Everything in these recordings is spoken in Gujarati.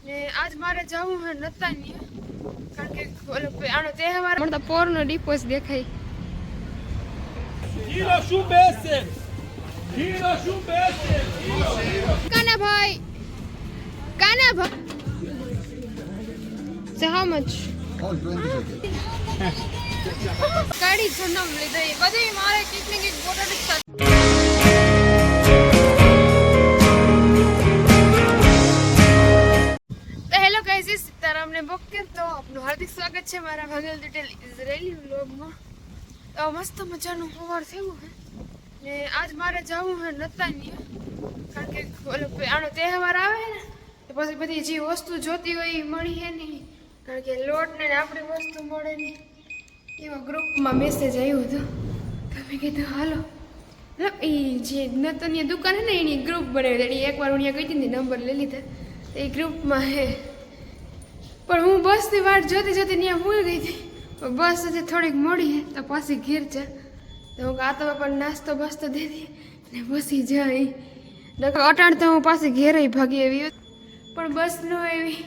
ને આજ મારે જવું હે નતાની કારણ કે ઓલો આનો તહેવાર મને તો પોરનો ડીપોસ દેખાય Kilo શું બેસે Kilo શું બેસે કાના ભાઈ So how much? Oh, 20 seconds. ગાડી જન્મ લીધી બધી મારે કીક ને કીક બોટલ જ તો હેલો ગાઈસ સીતારામ ને બોકે તો આપનું હાર્દિક સ્વાગત છે મારા ભાગેલ ડિટેલ ઇઝરાયલી વ્લોગમાં તો મસ્ત મજાનું સવાર થયું છે ને આજ મારે જવું છે નતાની કારણ કે ઓલો આનો તહેવાર આવે ને તો પછી બધી જે વસ્તુ જોતી હોય એ મળી હે નહીં કારણ કે લોટ ને આપણી વસ્તુ મળે નહીં એવા ગ્રુપમાં મેસેજ આવ્યો હતો તો મેં કીધું હાલો એ જે નતનની દુકાન હે ને એની ગ્રુપ બનાવી એની એકવાર હું ત્યાં ગઈ હતી ને નંબર લઈ લીધા એ ગ્રુપમાં હે પણ હું બસની વાટ જોતી જોતી ત્યાં ભૂલ ગઈ હતી બસ હજી થોડીક મોડી હે તો પાછી ઘેર જા તો હું આ તો બાપા નાસ્તો બાસ્તો દીધી ને પછી જાય અટાણ તો હું પાછી ઘેરે ભાગી આવી પણ બસ ન આવી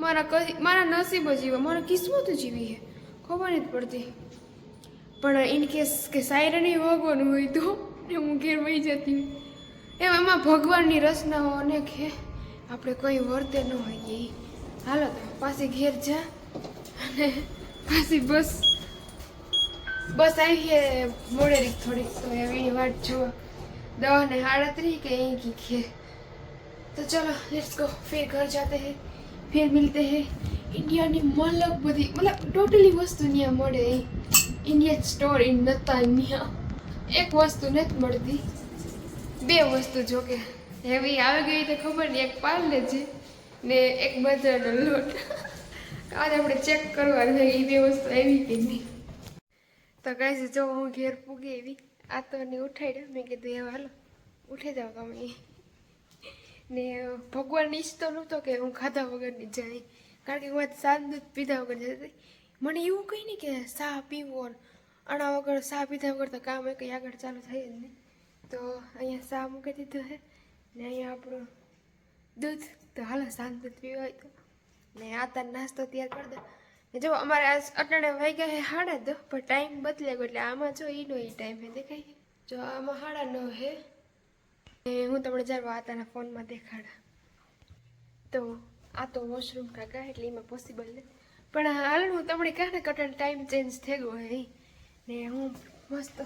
મારા નસીબ જ એવા મારા કિસ્મત જ એવી છે ખબર નથી પડતી પણ ઇન કેસ કે સાયરન ભોગવાનું હોય તો હું ઘેર વહી જતી હોય એમાં ભગવાનની રચનાઓ અનેક છે આપણે કોઈ વર્તે ન હોય એ હાલો તો પાછી ઘેર જા અને પાછી બસ આવી છે મોડેરી થોડીક તો એની વાટ જુઓ 10:38 કે અહીં की है तो चलो लेट्स गो फिर घर जाते हैं फिर मिलते हैं इंडिया ની મલક બધી મતલબ ટોટલી વસ્તુ ત્યાં મળે ઇન્ડિયન સ્ટોર ઇન નતાનિયા એક વસ્તુ નથી મળતી બે વસ્તુ જોકે હેવી આવી ગઈ તો ખબર નહીં એક પાર્લે છે ને એક બજારનો લોટ આજે આપણે ચેક કરવાનું છે એ બે વસ્તુ આવી કે નહીં તો ગાઈસ જો હું ઘેર પૂગી એવી આ તો ને ઉઠાડ્યો મેં કીધું હવે હાલો ઉઠી જાઓ તમે ને ભગવાન ઈચ્છતો નહોતો કે હું ખાધા વગરની જાય કારણ કે હું સાંજ દૂધ પીધા વગર જતી મને એવું કહી નહીં કે ચા પીવો આના વગર ચા પીધા વગર તો કામ કંઈ આગળ ચાલુ થાય જ નહીં તો અહીંયા ચા મૂકી દીધું છે ને અહીંયા આપણું દૂધ તો હાલો સાંજ દૂધ પીવા હોય તો ને આ તાર નાસ્તો તૈયાર કરી દો ને જો અમારે આજ અટાણે વાગ્યા છે 9:30 પણ ટાઈમ બદલે ગયો એટલે આમાં જો એનો એ ટાઈમ છે દેખાય જો આમાં 9:30 છે હું તમને જ્યારે વાતાના ફોનમાં દેખાડા તો આ તો વોશરૂમ કાકા એટલે એમાં પોસિબલ નથી પણ હાલ હું તમને કહે ને કટન ટાઈમ ચેન્જ થઈ ગયો હે ને હું મસ્ત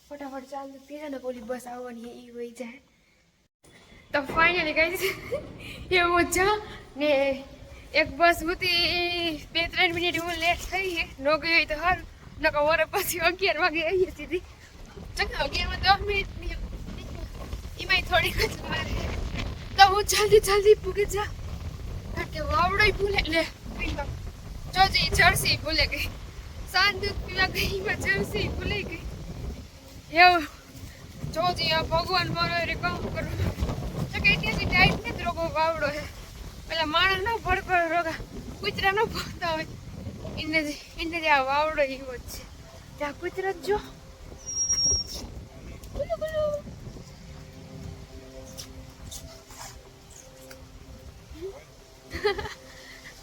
ફટાફટ ચાલુ પીને ને પોલી બસ આવવાની એ વહી જાય તો ફાઇનલી કઈ એવું જા ને એક બસ હતી 2-3 મિનિટ હું લેટ થઈ છે ન ગઈ હોય તો સારું નકર વરે પછી 11 વાગે આવીએ સીધી ચલો 11 માં 10 મિનિટ એમાંય થોડીક જ વાર તો હું જલ્દી પૂગી જા કારણ કે વાવડો ભૂલે લે જોજી જર્સી ભૂલે ગઈ સાંજ દૂધ પીવા ગઈ એમાં જર્સી ભૂલી ગઈ એવું જોજી આ ભગવાન મારો એ કામ કરું તો કે ત્યાંથી ટાઈટ નથી રોગો વાવડો છે પેલા માણસ ન ભડકો રોગા કૂતરા ન ભરતા હોય એને જ આ વાવડો એવો જ છે ત્યાં કૂતરા જો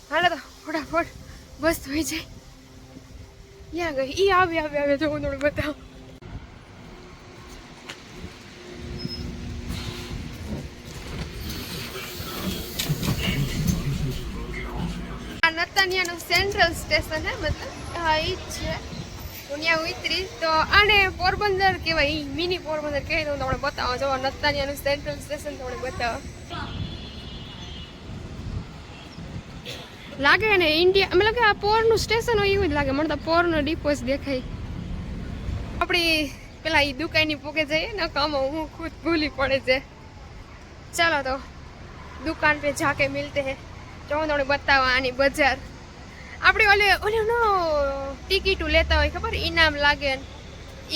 હાલો તો ફટાફટ બસ થઈ જાય ત્યાં ગઈ આવે તો હું થોડું બતાવું નતાનિયાનું સેન્ટ્રલ સ્ટેશન હે મતલબ હા એ જ છે હું ત્યાં ઉતરી તો આને પોરબંદર કહેવાય મિની પોરબંદર કહે તો હું તમને બતાવો જો નતાનિયાનું સેન્ટ્રલ સ્ટેશન તમને બતાવો લાગે ને ઇન્ડિયા મતલબ કે આ પોરનું સ્ટેશન હોય એવું જ લાગે મને તો પોરનો ડીપોસ દેખાય આપણી પેલા એ દુકાનની પોકે જઈએ ને કામ હું ખુદ ભૂલી પડે છે ચાલો તો દુકાન पे जाके मिलते हैं જો હું તમને બતાવવા આની બજાર આપણે ઓલે નો ટિકિટો લેતા હોય ખબર ઇનામ લાગે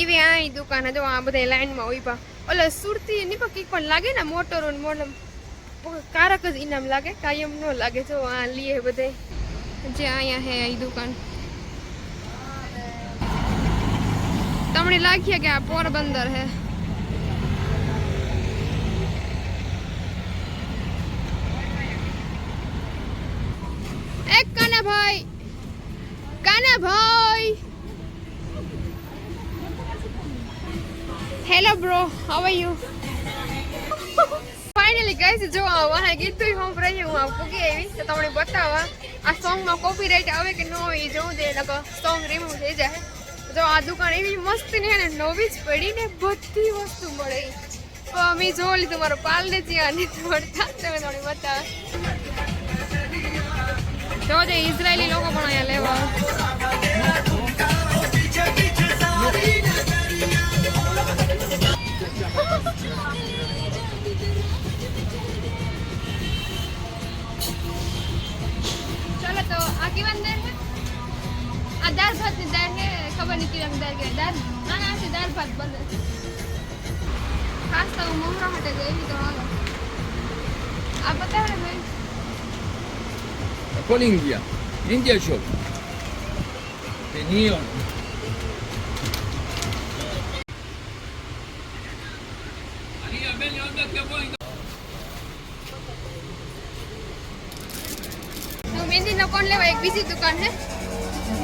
એવી આ દુકાન જો આ બધા લાઈનમાં ઉભા ઓલે સુરતી ની કંઈક પણ લાગે ને મોટરો મોડમ કારક જ ઇનામ લાગે કાયમ ન લાગે જો આ લીએ બધે જે અહીંયા હે આ દુકાન તમને લાગીએ કે આ પોરબંદર હે કાના ભાઈ hello bro how are you finally guys જો વહાં ગીતું હું રહી હું પૂગી આવી તો તમને બતાવવા આ સોંગમાં કોપીરાઇટ આવે કે ન હોય એ જોઉં દે નકર સોંગ રિમૂવ થઈ જાય જો આ દુકાન એવી મસ્ત ને અને નવી જ પડી ને બધી વસ્તુ મળે અમે જોઈ લીધું મારો પાલ ને ત્યાં નથી મળતા તમે થોડી બતાવે જો જે ઇઝરાયલી લોકો પણ અહીંયા લેવા चलो तो आगे अंदर है दाल भात की दाल है खबर नहीं कि दाल के दाल ना से दाल भात बन खास तो मोहरा हटे गई तो हालो आप बता रहे भाई Con India shop. The neon. Mehndi નો કોણ લેવા એક બીજી દુકાન હે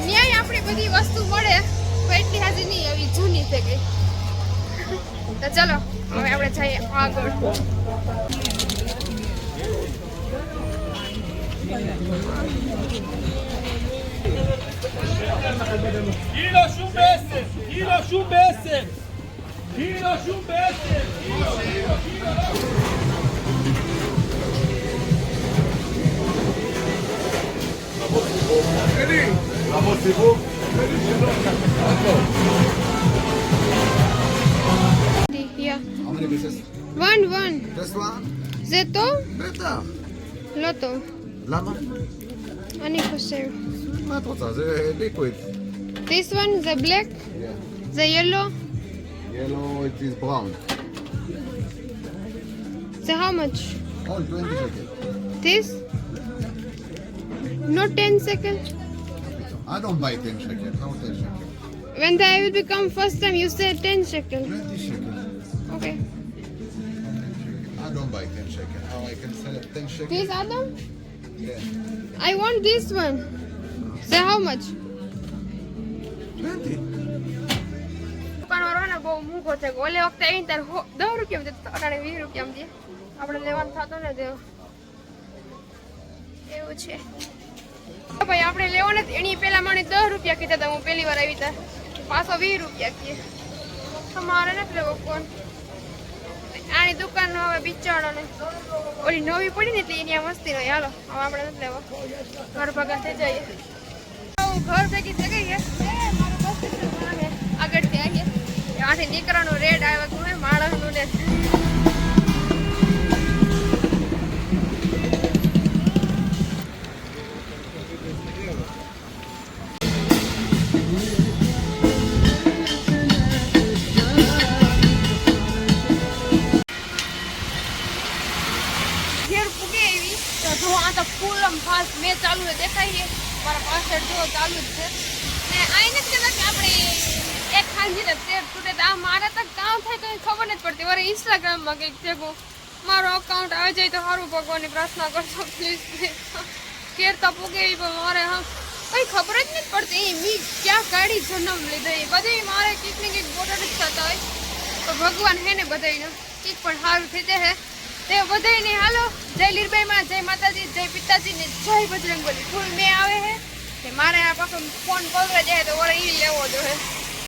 ન્યાય આપણી બધી વસ્તુ મળે તો એટલી હાજી નહીં આવી જૂની થઈ ગઈ તો ચલો હવે આપણે જઈએ આગળ Kilo Schubesse! Kilo Schubesse! Kilo Schubesse! Yeah. How many pieces? One. Just one? זה טוב? בטח. לא טוב. למה? אני חושב. מה את רוצה? זה ליקוויד. This one זה black? זה yellow? Yellow, it is brown. זה how much? All 20 shekel. This? Not 10 seconds? I don't buy 10 shekel. How 10 shekel? When I will become first time you said 10 shekel. 20 shekel. Okay. I don't buy 10 shekel. How I can sell it 10 shekel? This Adam? Yeah. I want this one. Say how much? 20. દુકાનવાળો બહુ મૂકો છે ઓલે વખતે આવીને તાર 10 રૂપિયા દે અટાણે 20 રૂપિયા દે આપણે લેવાનું થતો ને દેવ એવું છે ભાઈ આપણે લેવો ને એની પહેલા મને 10 રૂપિયા કીધા હતા હું પહેલી વાર આવી તા પાછો 20 રૂપિયા કહે તમારે નથી લેવો ફોન આની દુકાન હવે બિચારો ને ઓલી નવી પડી ને એટલે એની મસ્તી નહીં હાલો હવે આપણે નથી લેવો ઘર ભગા થઈ જઈએ ઘર ભેગી થઈ ગઈ છે મારું બસ આગળથી આવીએ આથી નીકળવાનું રેડ આવ્યો હોય માણસનું ને જો આ તો ફૂલ ફાસ્ટ મેં ચાલુ દેખાય મારા પાછળ જો ચાલુ જ છે ને આઈને જ કે આપણે એક ખાંજી ને તેર તૂટે તો આ મારા તો કામ થાય તો ખબર નથી પડતી મારે ઇન્સ્ટાગ્રામમાં કંઈક ભેગું મારો અકાઉન્ટ આવી જાય તો સારું ભગવાનની પ્રાર્થના કરશો પ્લીઝ કેર તો પૂગે એવી પણ મારે હા કંઈ ખબર જ નથી પડતી મી ક્યાં ગાડી જન્મ લીધો એ બધી મારે કંઈક ને કંઈક બોર્ડર જ થતા હોય તો ભગવાન હે ને બધાને કંઈક પણ સારું થઈ જાય તે બધાને હાલો જય લીરબાઈમાં જય માતાજી જય પિતાજી ને જય બજરંગબલી ફૂલ મેં આવે હે કે મારે આ પાછો ફોન પકડે જાય તો ઓરે ઈ લેવો જોઈએ